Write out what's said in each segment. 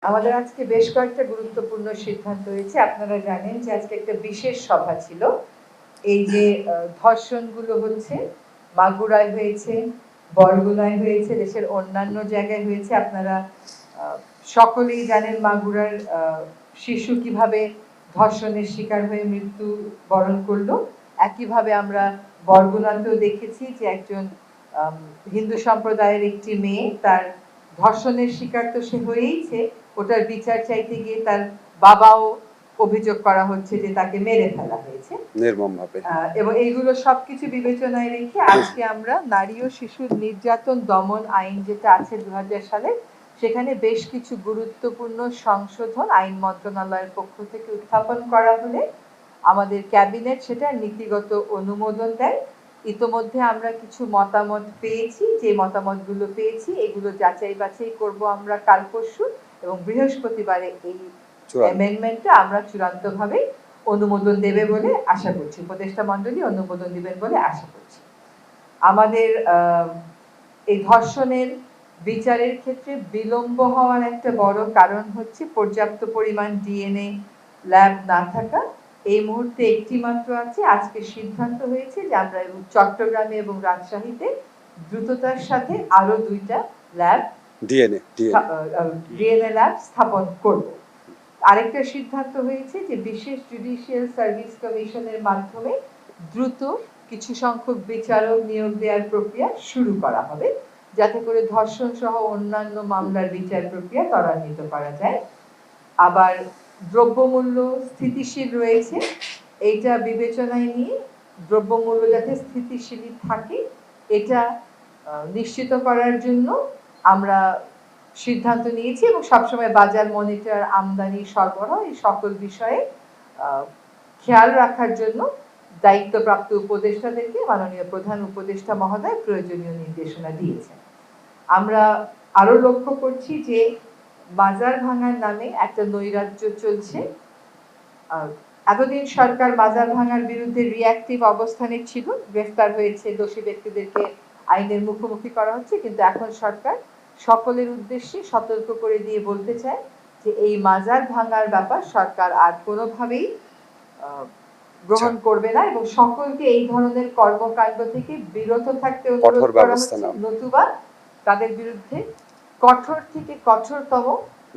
আমাদের আজকে বেশ কয়েকটা গুরুত্বপূর্ণ সিদ্ধান্ত হয়েছে। আপনারা জানেন যে আজকে একটা বিশেষ সভা ছিল। এই যে ধর্ষণগুলো হচ্ছে, মাগুরায় হয়েছে, বরগুনায় হয়েছে, দেশের অন্যান্য জায়গায় হয়েছে। আপনারা সকলেই জানেন মাগুরার শিশু কিভাবে ধর্ষণের শিকার হয়ে মৃত্যু বরণ করলো। একইভাবে আমরা বরগুনাতেও দেখেছি যে একজন হিন্দু সম্প্রদায়ের একটি মেয়ে তার ধর্ষণের শিকার তো সে হয়েইছে, ওটার বিচার চাইতে গিয়ে তার বাবাও অভিযোগ করা হচ্ছে যে তাকে মেরে ফেলা হয়েছে নির্মমভাবে। এবং এইগুলো সবকিছু বিবেচনায় রেখে আজকে আমরা নারী ও শিশুর নির্যাতন দমন আইন যেটা আছে 2000 সালে, সেখানে বেশ কিছু গুরুত্বপূর্ণ সংশোধন আইন মন্ত্রণালয়ের পক্ষ থেকে উত্থাপন করা হলে আমাদের ক্যাবিনেট সেটা নীতিগত অনুমোদন দেয়। ইতোমধ্যে আমরা কিছু মতামত পেয়েছি, যে মতামতগুলো পেয়েছি এগুলো যাচাই বাছাই করব আমরা কাল পরশু, এবং বৃহস্পতিবারে এই অ্যামেন্ডমেন্টটা আমরা চূড়ান্তভাবে অনুমোদন দেবে বলে আশা করছি, উপদেষ্টা মণ্ডলী অনুমোদন দিবেন বলে আশা করছি। আমাদের এই ধর্ষণের বিচারের ক্ষেত্রে বিলম্ব হওয়ার একটা বড় কারণ হচ্ছে পর্যাপ্ত পরিমাণ ডিএনএ ল্যাব না থাকা। এই মুহূর্তে একটি মাত্র আছে। আজকে সিদ্ধান্ত হয়েছে যে আমরা চট্টগ্রামে এবং রাজশাহীতে দ্রুততার সাথে আরো 2টা ল্যাব ডিএনএ ল্যাব স্থাপন করব। আরেকটা সিদ্ধান্ত হয়েছে যে বিশেষ জুডিশিয়াল সার্ভিস কমিশনের মাধ্যমে দ্রুত কিছু সংখ্যক বিচারক নিয়োগ দেওয়ার প্রক্রিয়া শুরু করা হবে, যাতে করে ধর্ষণ সহ অন্যান্য মামলার বিচার প্রক্রিয়া ত্বরান্বিত করা যায়। আবার দ্রব্যমূল্য স্থিতিশীল রয়েছে, এইটা বিবেচনায় নিয়ে দ্রব্যমূল্য যাতে স্থিতিশীল থাকে এটা নিশ্চিত করার জন্য আমরা সিদ্ধান্ত নিয়েছি, এবং সবসময় বাজার মনিটর, আমদানি, সরবরাহ এই সকল বিষয়ে খেয়াল রাখার জন্য দায়িত্বপ্রাপ্ত উপদেষ্টাদেরকে মাননীয় প্রধান উপদেষ্টা মহোদয় প্রয়োজনীয় নির্দেশনা দিয়েছেন। আমরা আরো লক্ষ্য করছি যে বাজার ভাঙার নামে একটা নৈরাজ্য চলছে। এতদিন সরকার বাজার ভাঙার বিরুদ্ধে রিঅ্যাক্টিভ অবস্থানে ছিল, গ্রেফতার হয়েছে, দোষী ব্যক্তিদেরকে আইনের মুখোমুখি করা হচ্ছে, কিন্তু এখন সরকার সকলের উদ্দেশ্যে সতর্ক করে দিয়ে বলতে চায় যে এই বাজার ভাঙার ব্যাপার সরকার আর কোনোভাবেই গ্রহণ করবে না, এবং সকলকে এই ধরনের কর্মকাণ্ড থেকে বিরত থাকতে অনুরোধ করা হচ্ছে, নতুবা তাদের বিরুদ্ধে কঠোর থেকে কঠোরতম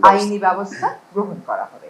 আইনি ব্যবস্থা গ্রহণ করা হবে।